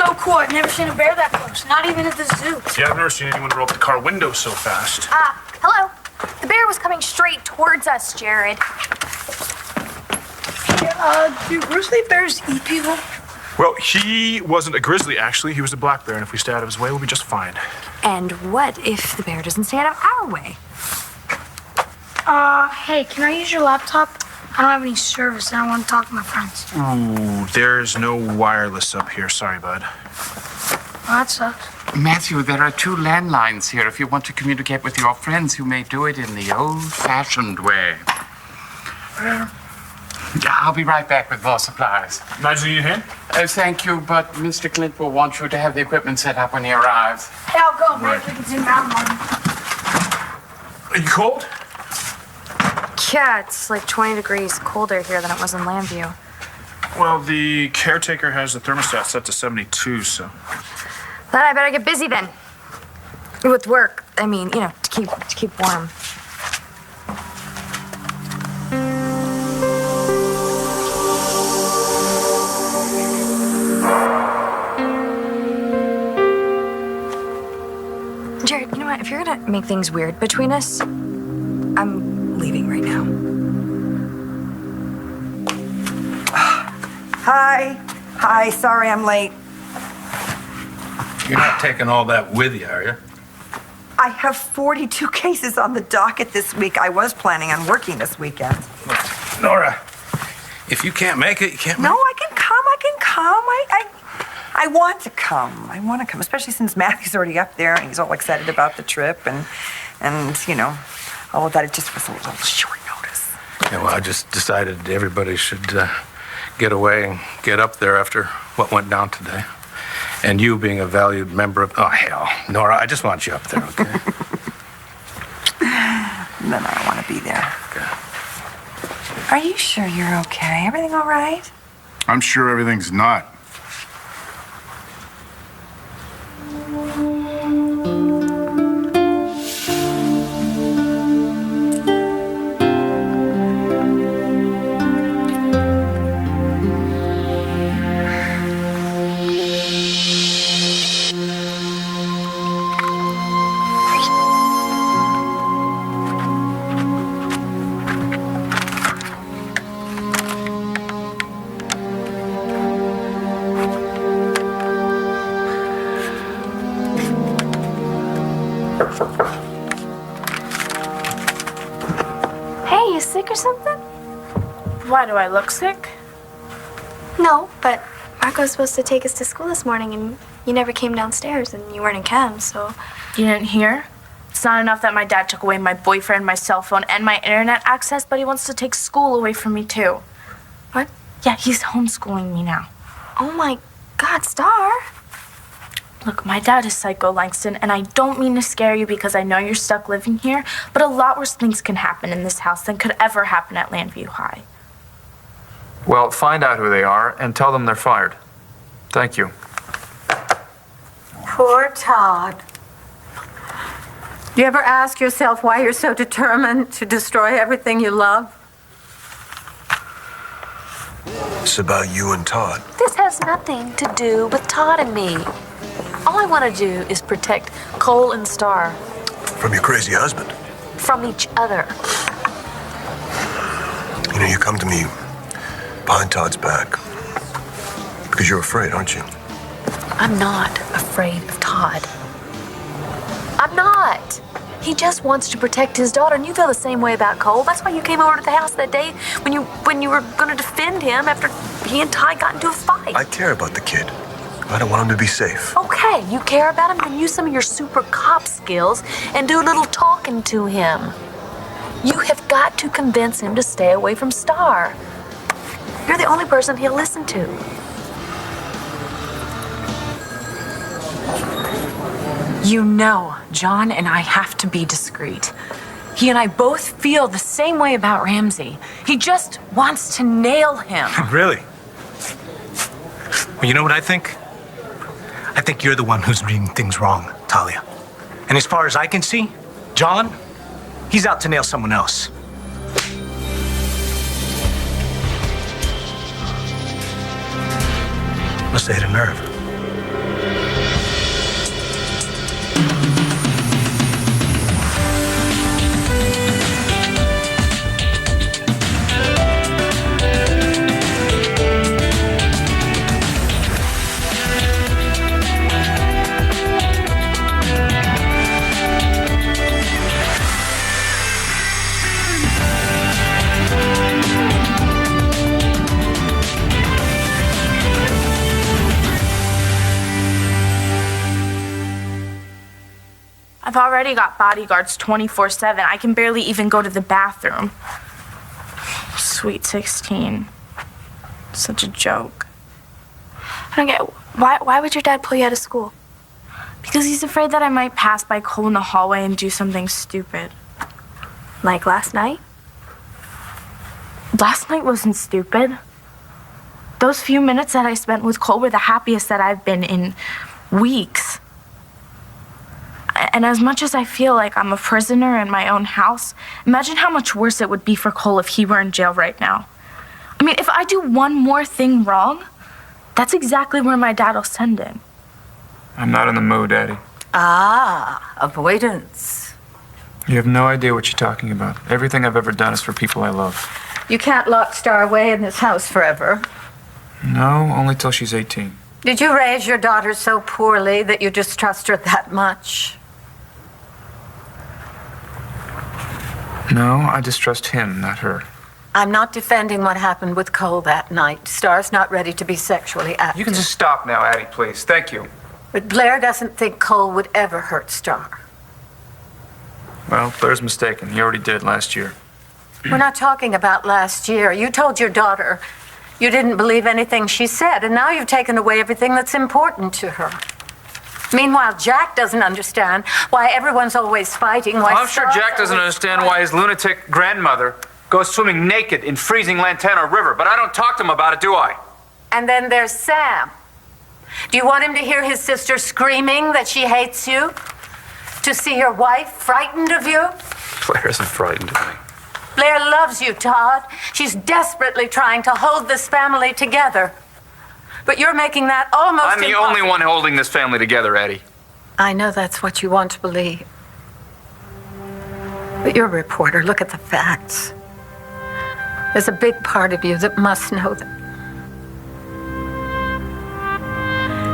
so cool. I've never seen a bear that close, not even at the zoo. Yeah, I've never seen anyone roll up the car window so fast. Hello. The bear was coming straight towards us, Jared. Do grizzly bears eat people? Well, he wasn't a grizzly, actually. He was a black bear, and if we stay out of his way, we'll be just fine. And what if the bear doesn't stay out of our way? Hey, can I use your laptop? I don't have any service, and I want to talk to my friends. Ooh, there's no wireless up here. Sorry, bud. Well, that sucks. Matthew, there are 2 landlines here if you want to communicate with your friends. You may do it in the old-fashioned way. I'll be right back with more supplies. Imagine you need a hand? Thank you, but Mr. Clint will want you to have the equipment set up when he arrives. Hey, I'll go, man. We can zoom out on. Are you cold? Yeah, it's like 20 degrees colder here than it was in Landview. Well, the caretaker has the thermostat set to 72, so... Then I better get busy then. With work. I mean, to keep warm. Jared, you know what? If you're gonna make things weird between us, I'm leaving right now. Hi, sorry I'm late. You're not taking all that with you, are you? I have 42 cases on the docket this week. I was planning on working this weekend. Nora, if you can't make it, you can't make No, it. I can come. I want to come. I want to come, especially since Matthew's already up there and he's all excited about the trip and all of that. It just was a little short notice. Yeah, well, I just decided everybody should get away and get up there after what went down today. And you being a valued member of... Oh, hell. Nora, I just want you up there, okay? Then I don't want to be there. Okay. Are you sure you're okay? Everything all right? I'm sure everything's not. Hey, you sick or something? Why, do I look sick? No, but Marco's supposed to take us to school this morning, and you never came downstairs, and you weren't in chem, so... You didn't hear? It's not enough that my dad took away my boyfriend, my cell phone, and my internet access, but he wants to take school away from me, too. What? Yeah, he's homeschooling me now. Oh my God, Star. Look, my dad is Psycho Langston, and I don't mean to scare you because I know you're stuck living here, but a lot worse things can happen in this house than could ever happen at Landview High. Well, find out who they are and tell them they're fired. Thank you. Poor Todd. Do you ever ask yourself why you're so determined to destroy everything you love? It's about you and Todd. This has nothing to do with Todd and me. All I want to do is protect Cole and Star. From your crazy husband. From each other. You know, you come to me behind Todd's back because you're afraid, aren't you? I'm not afraid of Todd. I'm not. He just wants to protect his daughter, and you feel the same way about Cole. That's why you came over to the house that day when you were going to defend him after he and Ty got into a fight. I care about the kid. I don't want him to be safe. Okay, you care about him, then use some of your super cop skills and do a little talking to him. You have got to convince him to stay away from Star. You're the only person he'll listen to. You know, John and I have to be discreet. He and I both feel the same way about Ramsey. He just wants to nail him. Really? Well, you know what I think? I think you're the one who's reading things wrong, Talia. And as far as I can see, John, he's out to nail someone else. Must have hit a nerve. I've already got bodyguards 24/7. I can barely even go to the bathroom. Sweet 16. Such a joke. I don't get why would your dad pull you out of school? Because he's afraid that I might pass by Cole in the hallway and do something stupid. Like last night? Last night wasn't stupid. Those few minutes that I spent with Cole were the happiest that I've been in weeks. And as much as I feel like I'm a prisoner in my own house, imagine how much worse it would be for Cole if he were in jail right now. I mean, if I do one more thing wrong, that's exactly where my dad will send him. I'm not in the mood, Eddie. Ah, avoidance. You have no idea what you're talking about. Everything I've ever done is for people I love. You can't lock Star away in this house forever. No, only till she's 18. Did you raise your daughter so poorly that you distrust her that much? No, I distrust him, not her. I'm not defending what happened with Cole that night. Star's not ready to be sexually active. You can just stop now, Addie, please. Thank you. But Blair doesn't think Cole would ever hurt Star. Well, Blair's mistaken. He already did last year. We're not talking about last year. You told your daughter you didn't believe anything she said, and now you've taken away everything that's important to her. Meanwhile, Jack doesn't understand why everyone's always fighting. Why I'm sure Jack doesn't understand why his lunatic grandmother goes swimming naked in freezing Lantana River, but I don't talk to him about it, do I? And then there's Sam. Do you want him to hear his sister screaming that she hates you? To see your wife frightened of you? Blair isn't frightened of me. Blair loves you, Todd. She's desperately trying to hold this family together. But you're making that almost I'm the only one holding this family together, Eddie. I know that's what you want to believe. But you're a reporter. Look at the facts. There's a big part of you that must know that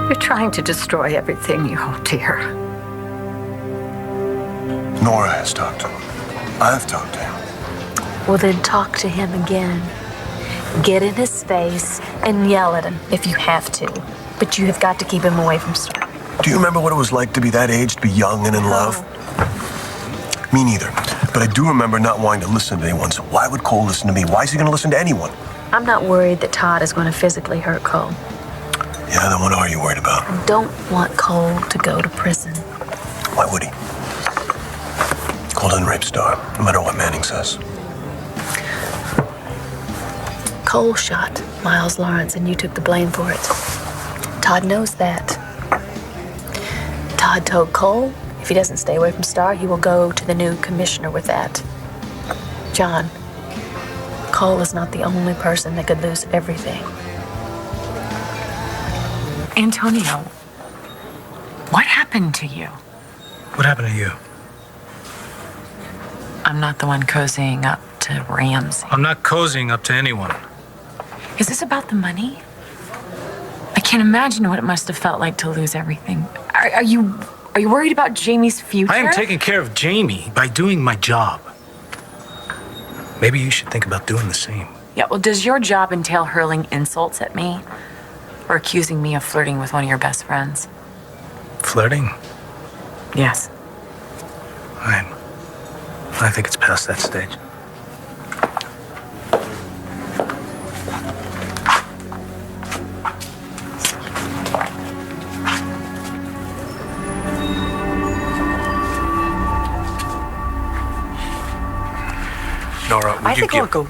you're trying to destroy everything you hold dear. Nora has talked to him. I've talked to him. Well, then talk to him again. Get in his face and yell at him if you have to. But you have got to keep him away from Star. Do you remember what it was like to be that age, to be young and in love? Me neither. But I do remember not wanting to listen to anyone. So why would Cole listen to me? Why is he going to listen to anyone? I'm not worried that Todd is going to physically hurt Cole. Yeah, then what are you worried about? I don't want Cole to go to prison. Why would he? Cole didn't rape Star, no matter what Manning says. Cole shot Miles Lawrence, and you took the blame for it. Todd knows that. Todd told Cole if he doesn't stay away from Star, he will go to the new commissioner with that. John, Cole is not the only person that could lose everything. Antonio, what happened to you? What happened to you? I'm not the one cozying up to Ramsey. I'm not cozying up to anyone. Is this about the money? I can't imagine what it must have felt like to lose everything. Are you worried about Jamie's future? I am taking care of Jamie by doing my job. Maybe you should think about doing the same. Yeah, well, does your job entail hurling insults at me? Or accusing me of flirting with one of your best friends? Flirting? Yes. I think it's past that stage. Nora, would I you think give... I'll go.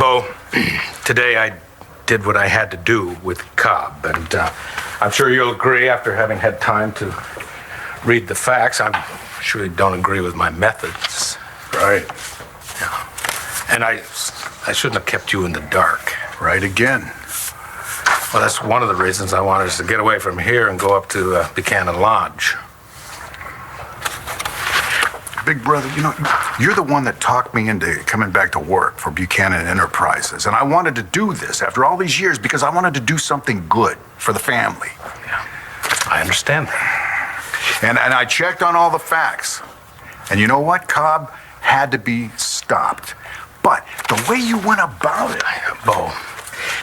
Bo, today I did what I had to do with Cobb, and I'm sure you'll agree after having had time to read the facts. I'm sure you don't agree with my methods. Right. Yeah. And I shouldn't have kept you in the dark. Right again. Well, that's one of the reasons I wanted us to get away from here and go up to Buchanan Lodge. Big brother, you know, you're the one that talked me into coming back to work for Buchanan Enterprises. And I wanted to do this after all these years because I wanted to do something good for the family. Yeah, I understand that. And I checked on all the facts. And you know what? Cobb had to be stopped. But the way you went about it... Bo,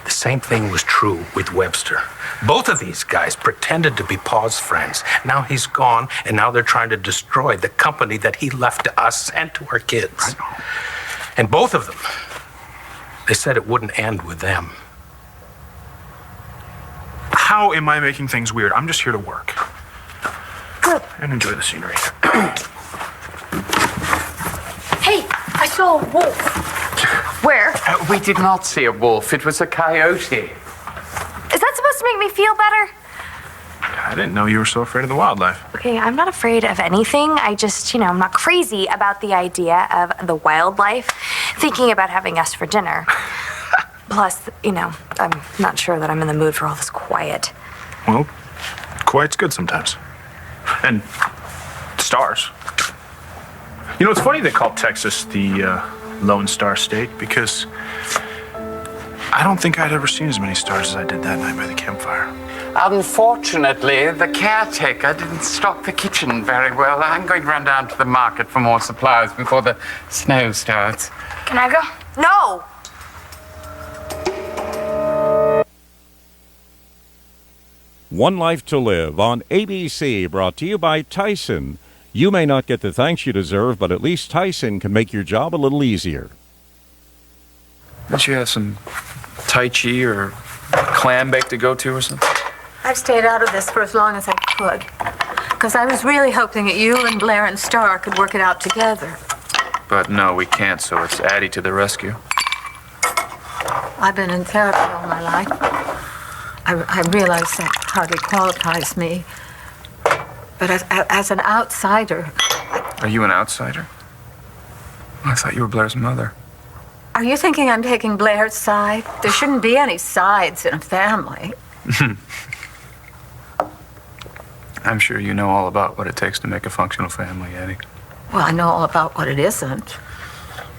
The same thing was true with Webster. Both of these guys pretended to be Pa's friends. Now he's gone, and now they're trying to destroy the company that he left to us and to our kids. And both of them, they said it wouldn't end with them. How am I making things weird? I'm just here to work. And enjoy the scenery. Hey, I saw a wolf. Where? We did not see a wolf. It was a coyote. Is that supposed to make me feel better? I didn't know you were so afraid of the wildlife. Okay, I'm not afraid of anything. I just, I'm not crazy about the idea of the wildlife thinking about having us for dinner. Plus, I'm not sure that I'm in the mood for all this quiet. Well, quiet's good sometimes. And stars. It's funny they call Texas the Lone Star State because I don't think I'd ever seen as many stars as I did that night by the campfire. Unfortunately, the caretaker didn't stock the kitchen very well. I'm going to run down to the market for more supplies before the snow starts. Can I go? No! One Life to Live on ABC, brought to you by Tyson. You may not get the thanks you deserve, but at least Tyson can make your job a little easier. Don't you have some Tai Chi or clam bake to go to or something? I've stayed out of this for as long as I could. Because I was really hoping that you and Blair and Starr could work it out together. But no, we can't, so it's Addie to the rescue. I've been in therapy all my life. I realize that hardly qualifies me. But as an outsider... Are you an outsider? I thought you were Blair's mother. Are you thinking I'm taking Blair's side? There shouldn't be any sides in a family. I'm sure you know all about what it takes to make a functional family, Addie. Well, I know all about what it isn't.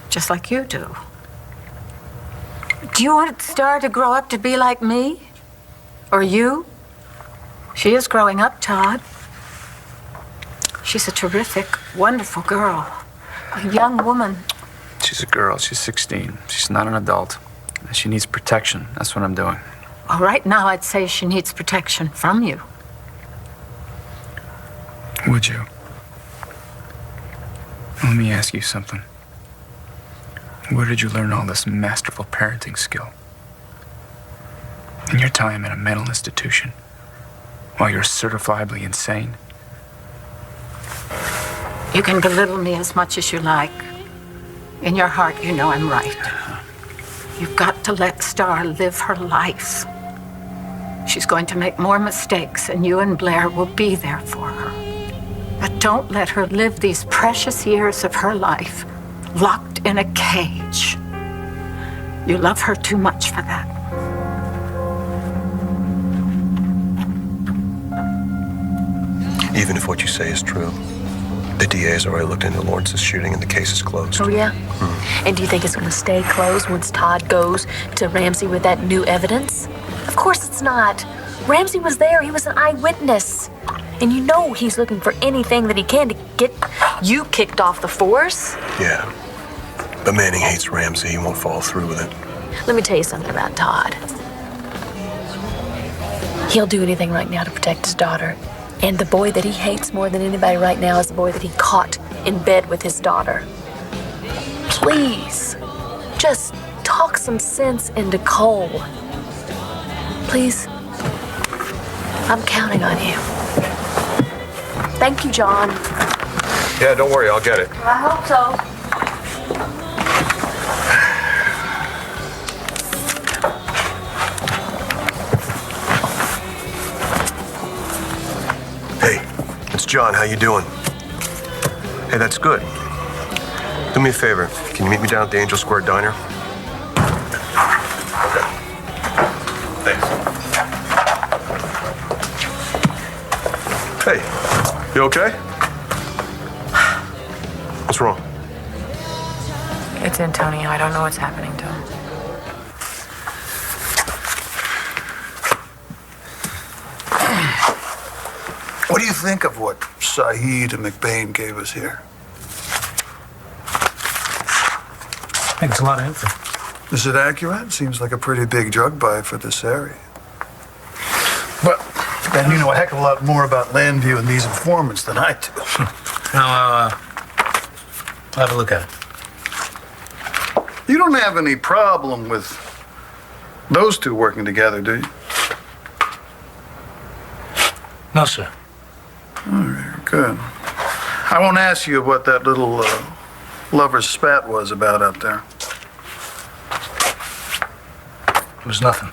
Just like you do. Do you want Starr to grow up to be like me? Or you? She is growing up, Todd. She's a terrific, wonderful girl. A young woman. She's a girl. She's 16. She's not an adult. She needs protection. That's what I'm doing. Well, right now, I'd say she needs protection from you. Would you? Let me ask you something. Where did you learn all this masterful parenting skill? In your time in a mental institution, while you're certifiably insane? You can belittle me as much as you like. In your heart, you know I'm right. You've got to let Starr live her life. She's going to make more mistakes, and you and Blair will be there for her. But don't let her live these precious years of her life locked in a cage. You love her too much for that. Even if what you say is true, the DA has already looked into Lawrence's shooting and the case is closed. Oh, yeah? And do you think it's going to stay closed once Todd goes to Ramsey with that new evidence? Of course it's not. Ramsey was there. He was an eyewitness. And you know he's looking for anything that he can to get you kicked off the force. Yeah. But Manning hates Ramsey. He won't follow through with it. Let me tell you something about Todd. He'll do anything right now to protect his daughter. And the boy that he hates more than anybody right now is the boy that he caught in bed with his daughter. Please, just talk some sense into Cole. Please, I'm counting on you. Thank you, John. Yeah, don't worry, I'll get it. I hope so. Hey, it's John. How you doing? Hey, that's good. Do me a favor. Can you meet me down at the Angel Square Diner? Okay. Thanks. Hey, you okay? What's wrong? It's Antonio. I don't know what's happening to him. What do you think of what Saeed and McBain gave us here? I think it's a lot of info. Is it accurate? Seems like a pretty big drug buy for this area. But then you know a heck of a lot more about Landview and these informants than I do. Now, I'll have a look at it. You don't have any problem with those two working together, do you? No, sir. All right, good. I won't ask you what that little lover's spat was about out there. It was nothing.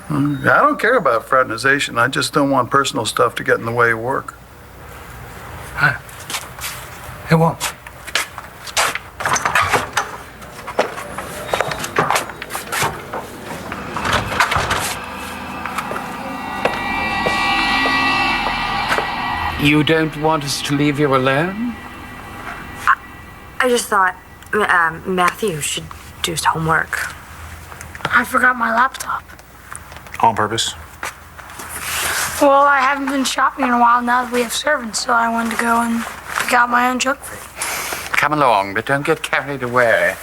I don't care about fraternization. I just don't want personal stuff to get in the way of work. It won't. You don't want us to leave you alone? I just thought Matthew should do his homework. I forgot my laptop. On purpose? Well, I haven't been shopping in a while now that we have servants, so I wanted to go and pick out my own junk food. Come along, but don't get carried away.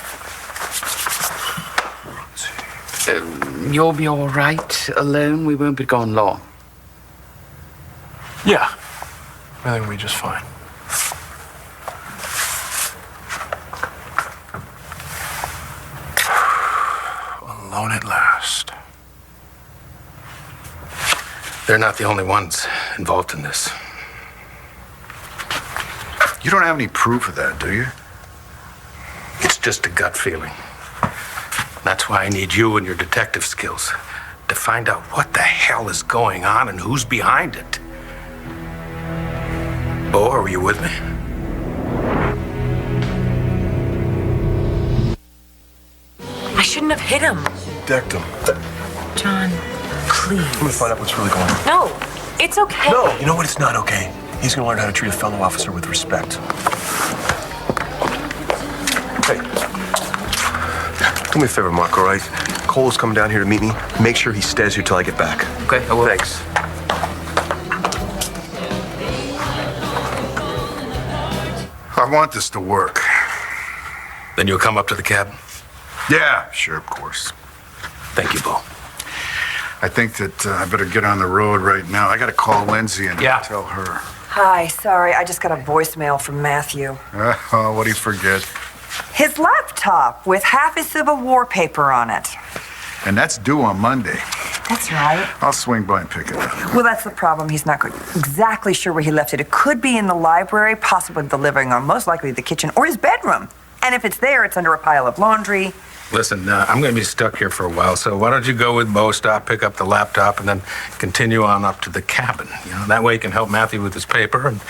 You'll be all right alone? We won't be gone long. Yeah. I think we'll be just fine. Alone at last. They're not the only ones involved in this. You don't have any proof of that, do you? It's just a gut feeling. That's why I need you and your detective skills to find out what the hell is going on and who's behind it. Bo, are you with me? I shouldn't have hit him. Decked him. John, please. I'm gonna find out what's really going on. No, it's okay. No, you know what? It's not okay. He's gonna learn how to treat a fellow officer with respect. Hey, do me a favor, Mark, all right? Cole is coming down here to meet me. Make sure he stays here till I get back. Okay, I will. Thanks. I want this to work. Then you'll come up to the cabin? Yeah, sure, of course. Thank you, Bo. I think that I better get on the road right now. I gotta call Lindsay and tell her. Hi, sorry, I just got a voicemail from Matthew. What'd he forget? His laptop with half his Civil War paper on it. And that's due on Monday. That's right. I'll swing by and pick it up. Well, that's the problem. He's not exactly sure where he left it. It could be in the library, possibly the living room, most likely the kitchen, or his bedroom. And if it's there, it's under a pile of laundry. Listen, I'm going to be stuck here for a while, so why don't you go with Bo, stop, pick up the laptop, and then continue on up to the cabin. You know, that way you can help Matthew with his paper, and,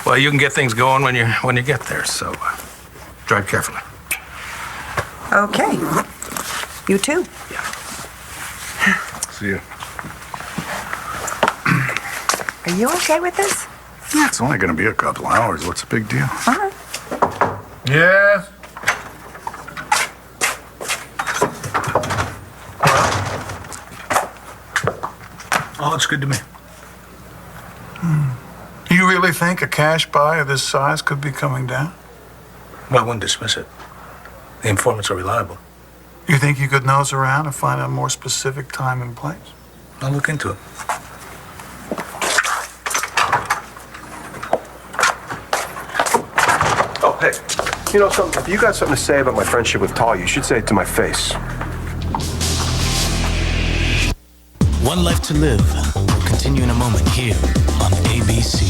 well, you can get things going when you get there, so drive carefully. Okay. You too. Yeah. See ya. Are you okay with this? Yeah, it's only gonna be a couple hours. What's the big deal? Yes? Oh, it's good to me. You really think a cash buy of this size could be coming down? Well, I wouldn't dismiss it. The informants are reliable. You think you could nose around and find a more specific time and place? I'll look into it. Oh, hey, you know something? If you got something to say about my friendship with Talia, you should say it to my face. One Life to Live will continue in a moment here on ABC.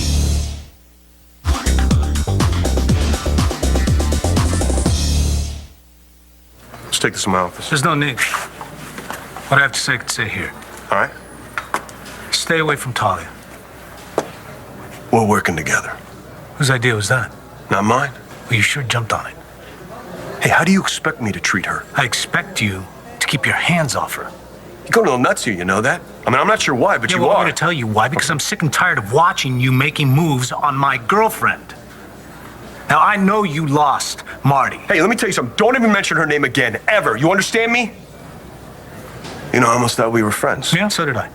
Let's take this to my office. There's no need. What I have to say, I can say here. All right? Stay away from Talia. We're working together. Whose idea was that? Not mine. Well, you sure jumped on it. Hey, how do you expect me to treat her? I expect you to keep your hands off her. You're going a little nuts here, you know that? I mean, I'm not sure why, but you well, are. I'm going to tell you why, because I'm sick and tired of watching you making moves on my girlfriend. Now, I know you lost Marty. Hey, let me tell you something. Don't even mention her name again, ever. You understand me? You know, I almost thought we were friends. Yeah, so did I.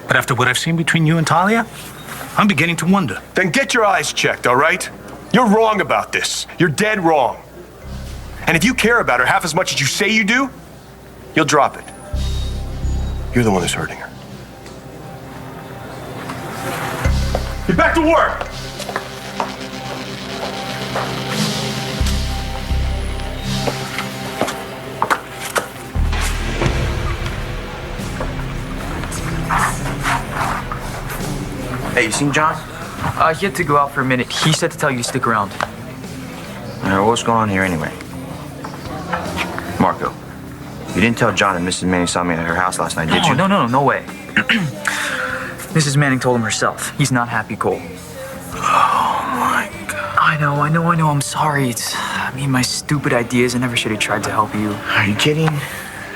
But after what I've seen between you and Talia, I'm beginning to wonder. Then get your eyes checked, all right? You're wrong about this. You're dead wrong. And if you care about her half as much as you say you do, you'll drop it. You're the one who's hurting her. Get back to work! Hey, you seen John? He had to go out for a minute. He said to tell you to stick around. What's going on here anyway? Marco, you didn't tell John that Mrs. Manning saw me at her house last night, did you? No way. Mrs. Manning told him herself. He's not happy, Cole. Oh my God. I know. I'm sorry. It's my stupid ideas. I never should have tried to help you. Are you kidding?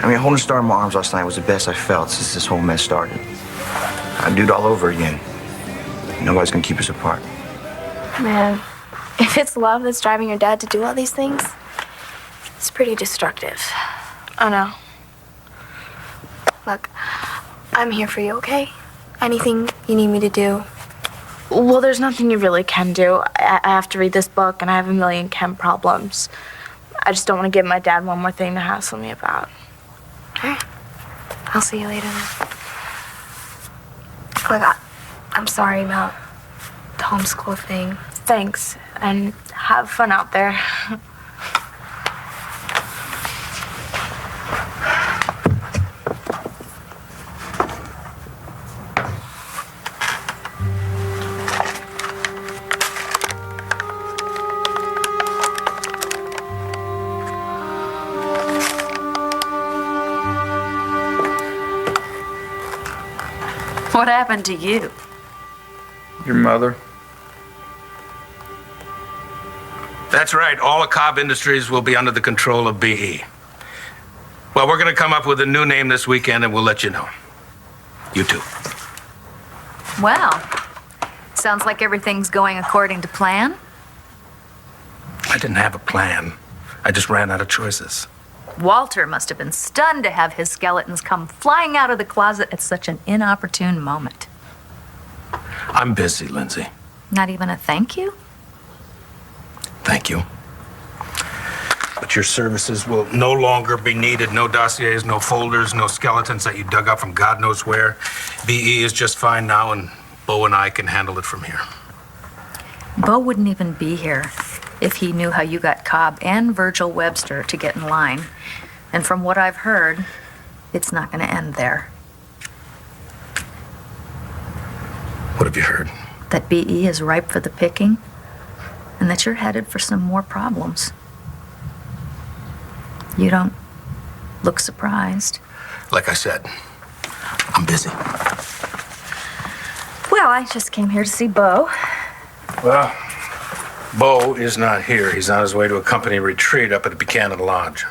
Holding Star in my arms last night was the best I felt since this whole mess started. I'd do it all over again. Nobody's gonna keep us apart. Man, if it's love that's driving your dad to do all these things, it's pretty destructive. I know. Look, I'm here for you, okay? Anything you need me to do. Well, there's nothing you really can do. I have to read this book, and I have a million chem problems. I just don't want to give my dad one more thing to hassle me about. All right. I'll see you later then. Look, I'm sorry about the homeschool thing. Thanks, and have fun out there. What happened to you? Your mother. That's right. All of Cobb Industries will be under the control of BE. Well, we're going to come up with a new name this weekend, and we'll let you know. You too. Well, sounds like everything's going according to plan. I didn't have a plan. I just ran out of choices. Walter must have been stunned to have his skeletons come flying out of the closet at such an inopportune moment. I'm busy, Lindsay. Not even a thank you? Thank you. But your services will no longer be needed. No dossiers, no folders, no skeletons that you dug up from God knows where. BE is just fine now, and Bo and I can handle it from here. Bo wouldn't even be here if he knew how you got Cobb and Virgil Webster to get in line. And from what I've heard, it's not going to end there. What have you heard? That BE is ripe for the picking, and that you're headed for some more problems. You don't look surprised. Like I said, I'm busy. Well, I just came here to see Bo. Well, Bo is not here. He's on his way to a company retreat up at the Buchanan Lodge.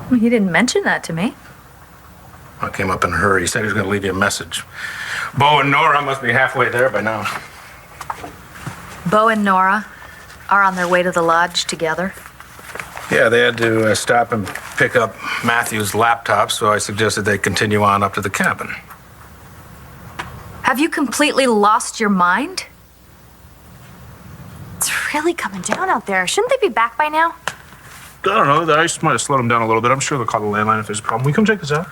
Well, you didn't mention that to me. I came up in a hurry. He said he was going to leave you a message. Bo and Nora must be halfway there by now. Bo and Nora are on their way to the lodge together. Yeah, they had to stop and pick up Matthew's laptop, so I suggested they continue on up to the cabin. Have you completely lost your mind? It's really coming down out there. Shouldn't they be back by now? I don't know. The ice might have slowed them down a little bit. I'm sure they'll call the landline if there's a problem. Will you come check this out?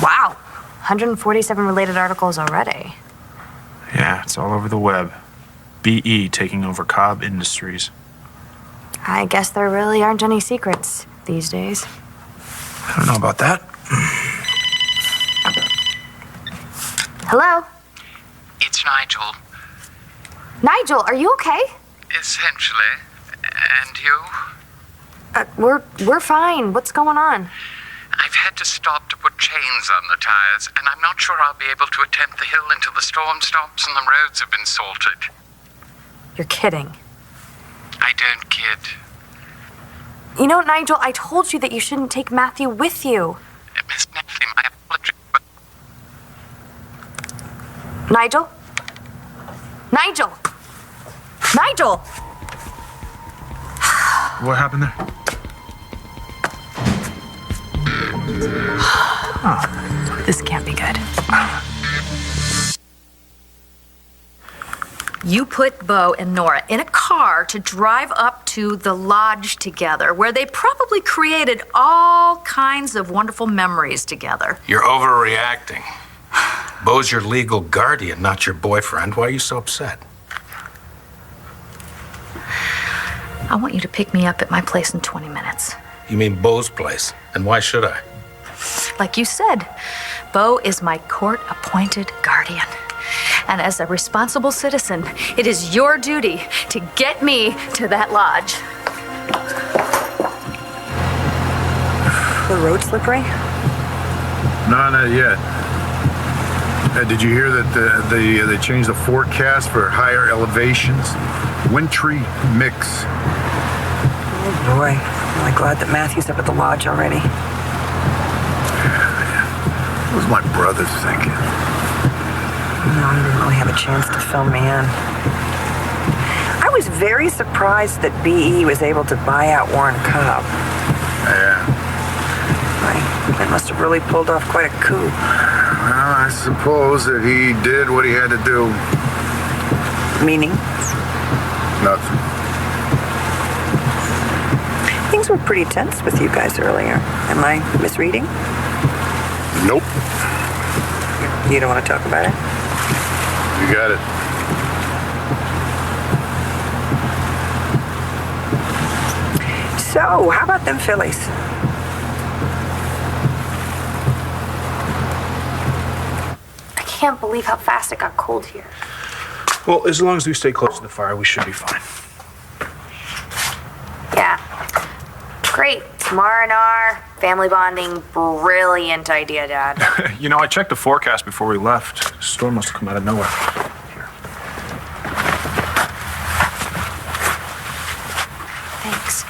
Wow. 147 related articles already. Yeah, it's all over the web. BE taking over Cobb Industries. I guess there really aren't any secrets these days. I don't know about that. Hello? It's Nigel. Nigel, are you okay? Essentially. And you? We're fine. What's going on? I've had to stop to put chains on the tires, and I'm not sure I'll be able to attempt the hill until the storm stops and the roads have been salted. You're kidding. I don't kid. You know, Nigel, I told you that you shouldn't take Matthew with you. Miss Nestle, my apologies, but... Nigel? Nigel! Nigel! What happened there? This can't be good. You put Bo and Nora in a car to drive up to the lodge together, where they probably created all kinds of wonderful memories together. You're overreacting. Bo's your legal guardian, not your boyfriend. Why are you so upset? I want you to pick me up at my place in 20 minutes. You mean Bo's place? And why should I? Like you said, Bo is my court-appointed guardian. And as a responsible citizen, it is your duty to get me to that lodge. The road slippery? No, not yet. Did you hear that they changed the forecast for higher elevations? Wintry mix. Oh boy, I'm really glad that Matthew's up at the lodge already. What was my brother thinking? No, he didn't really have a chance to fill me in. I was very surprised that BE was able to buy out Warren Cobb. Yeah. That must have really pulled off quite a coup. Well, I suppose that he did what he had to do. Meaning? Nothing. Things were pretty tense with you guys earlier. Am I misreading? Nope. You don't want to talk about it? You got it. So, how about them Phillies? I can't believe how fast it got cold here. Well, as long as we stay close to the fire, we should be fine. Yeah. Great. R&R, family bonding, brilliant idea, Dad. You know, I checked the forecast before we left. The storm must have come out of nowhere. Thanks.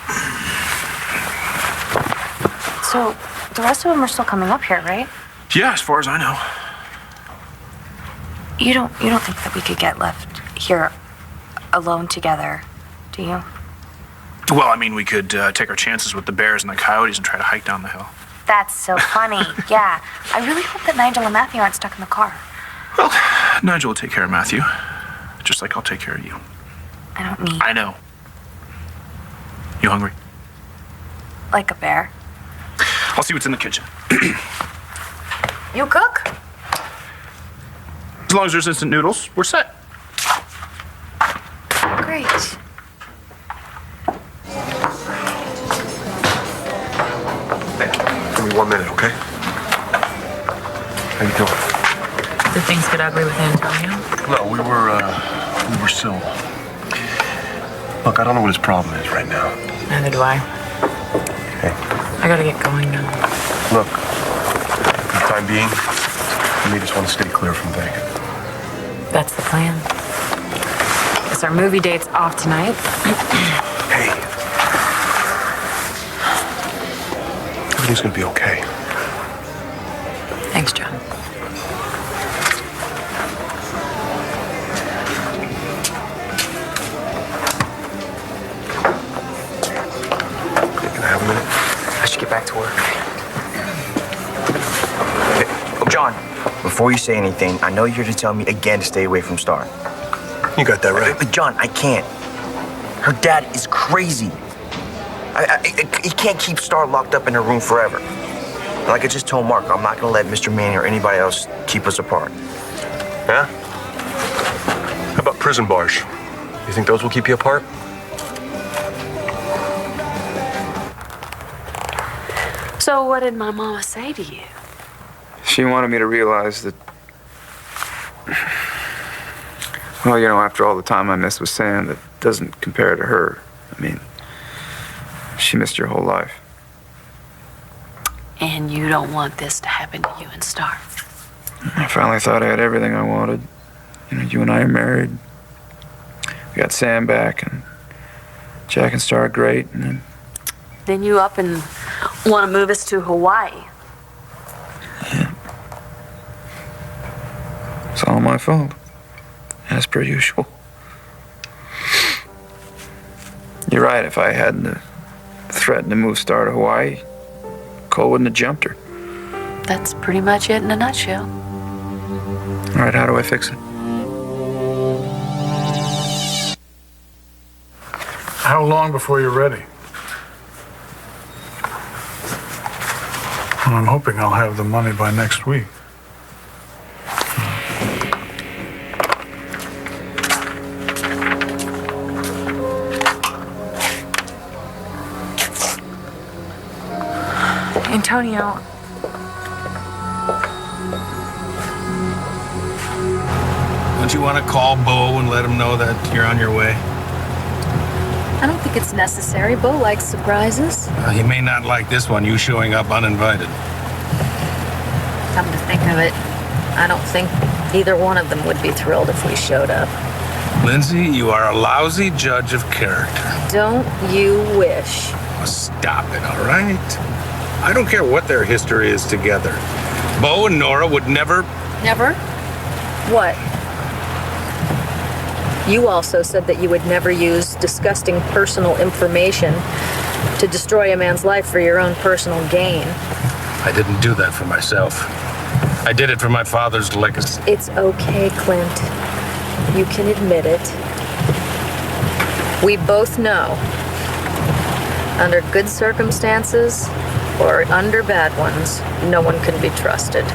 So, the rest of them are still coming up here, right? Yeah, as far as I know. You don't think that we could get left here alone together, do you? Well, I mean, we could take our chances with the bears and the coyotes and try to hike down the hill. That's so funny. Yeah. I really hope that Nigel and Matthew aren't stuck in the car. Well, Nigel will take care of Matthew, just like I'll take care of you. I don't need... I know. You hungry? Like a bear. I'll see what's in the kitchen. You cook? As long as there's instant noodles, we're set. Great. Give me 1 minute, okay? How you doing? Did things get ugly with Antonio? No, we were still. Look, I don't know what his problem is right now. Neither do I. Hey. I gotta get going now. Look, for the time being, we just want to stay clear from Vegas. That's the plan. Guess our movie date's off tonight. Hey. Everything's gonna be okay. Thanks, John. Can I have a minute? I should get back to work. Hey, oh, John, before you say anything, I know you're here to tell me again to stay away from Star. You got that right. But John, I can't. Her dad is crazy. He can't keep Star locked up in her room forever. Like I just told Mark, I'm not gonna let Mr. Manning or anybody else keep us apart. Yeah? How about prison bars? You think those will keep you apart? So what did my mama say to you? She wanted me to realize that, well, you know, after all the time I missed with Sam, that doesn't compare to her. I mean, she missed your whole life. And you don't want this to happen to you and Star. I finally thought I had everything I wanted. You know, you and I are married. We got Sam back, and Jack and Star are great, and Then you up and want to move us to Hawaii. it's all my fault, as per usual. You're right, if I hadn't threatened to move Star to Hawaii, Cole wouldn't have jumped her. That's pretty much it in a nutshell. All right, how do I fix it? How long before you're ready? Well, I'm hoping I'll have the money by next week. Antonio, Don't you want to call Bo and let him know that you're on your way? I don't think it's necessary. Bo likes surprises. He may not like this one, you showing up uninvited. Come to think of it, I don't think either one of them would be thrilled if we showed up. Lindsay, you are a lousy judge of character. Don't you wish? Oh, stop it, all right? I don't care what their history is together. Bo and Nora would never... Never? What? You also said that you would never use disgusting personal information to destroy a man's life for your own personal gain. I didn't do that for myself. I did it for my father's legacy. It's okay, Clint. You can admit it. We both know, under good circumstances or under bad ones, no one can be trusted.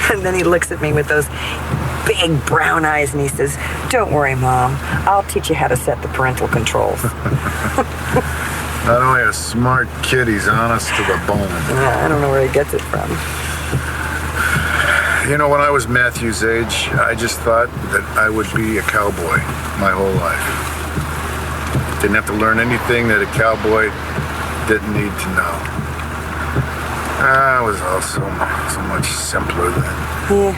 And then he looks at me with those big brown eyes and he says, "Don't worry, Mom. I'll teach you how to set the parental controls." Not only a smart kid, he's honest to the bone. I don't know where he gets it from. You know, when I was Matthew's age, I just thought that I would be a cowboy my whole life. Didn't have to learn anything that a cowboy didn't need to know. I was all so much simpler then. Yeah.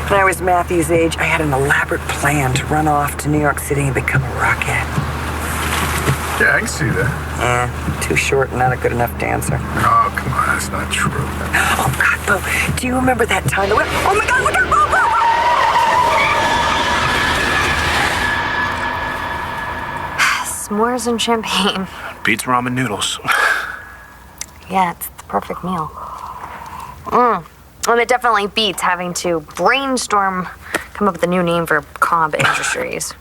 When I was Matthew's age, I had an elaborate plan to run off to New York City and become a rockhead. Yeah, I can see that. Yeah, too short and not a good enough dancer. Oh, come on, that's not true. Oh, God, Bo, do you remember that time that went... Oh, my God, look out, Bo, Bo, Bo! S'mores and champagne. Beats ramen noodles. Yeah, it's the perfect meal. And it definitely beats having to brainstorm, come up with a new name for Cobb Industries.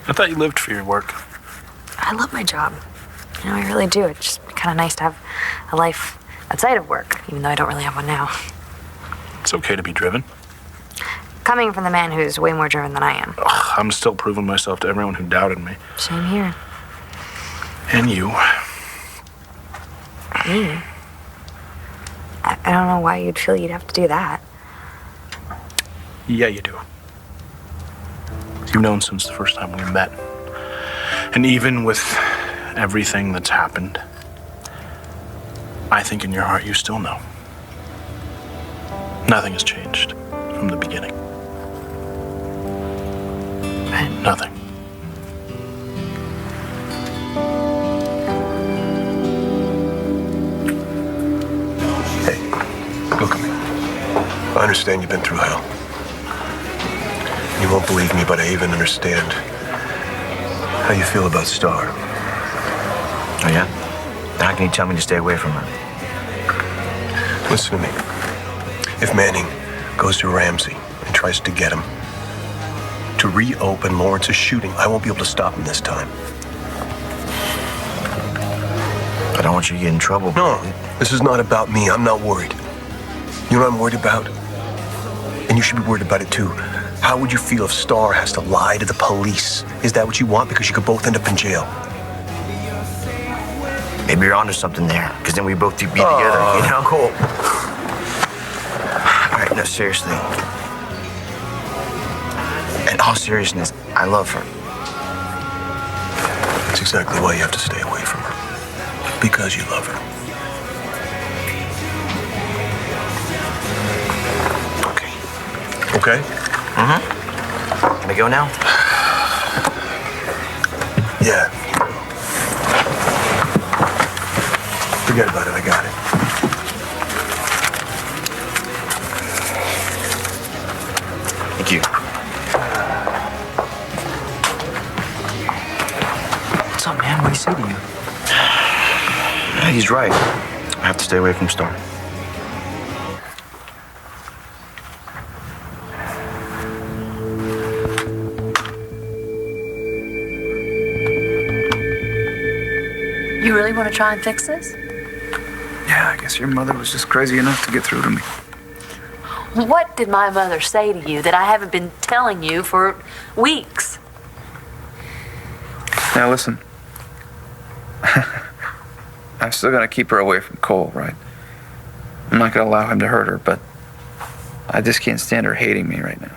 I thought you lived for your work. I love my job. You know, I really do. It's just kind of nice to have a life outside of work, even though I don't really have one now. It's okay to be driven. Coming from the man who's way more driven than I am. Ugh, I'm still proving myself to everyone who doubted me. Same here. And you. Me? I don't know why you'd feel you'd have to do that. Yeah, you do. You've known since the first time we met. And even with everything that's happened, I think in your heart you still know. Nothing has changed from the beginning. Nothing. Look at me. I understand you've been through hell. You won't believe me, but I even understand how you feel about Star. Oh, yeah? How can you tell me to stay away from her? Listen to me. If Manning goes to Ramsey and tries to get him to reopen Lawrence's shooting, I won't be able to stop him this time. I don't want you to get in trouble. No, this is not about me. I'm not worried. You know what I'm worried about? And you should be worried about it too. How would you feel if Star has to lie to the police? Is that what you want? Because you could both end up in jail. Maybe you're onto something there, because then we both be together, you know? Cool. All right, no, seriously. In all seriousness, I love her. That's exactly why you have to stay away from her. Because you love her. Okay? Mm-hmm. Can I go now? Yeah. Forget about it. I got it. Thank you. What's up, man? What do you say to you? Yeah, he's right. I have to stay away from Star. want to try and fix this? Yeah, I guess your mother was just crazy enough to get through to me. What did my mother say to you that I haven't been telling you for weeks? Now listen. I'm still gonna keep her away from Cole, right? I'm not gonna allow him to hurt her, but I just can't stand her hating me right now.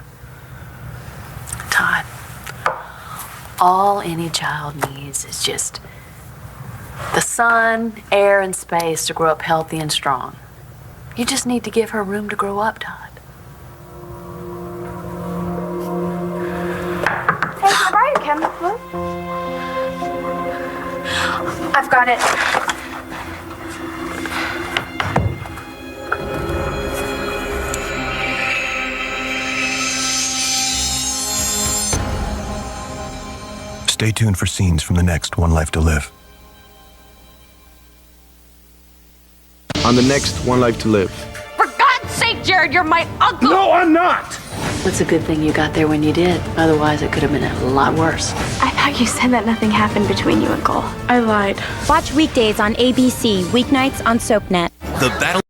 Todd, all any child needs is just the sun, air, and space to grow up healthy and strong. You just need to give her room to grow up, Todd. Hey, can I borrow your chemical book? I've got it. Stay tuned for scenes from the next One Life to Live. On the next One Life to Live. For God's sake, Jared, you're my uncle! No, I'm not! It's a good thing you got there when you did. Otherwise, it could have been a lot worse. I thought you said that nothing happened between you and Cole. I lied. Watch weekdays on ABC, weeknights on SoapNet. The battle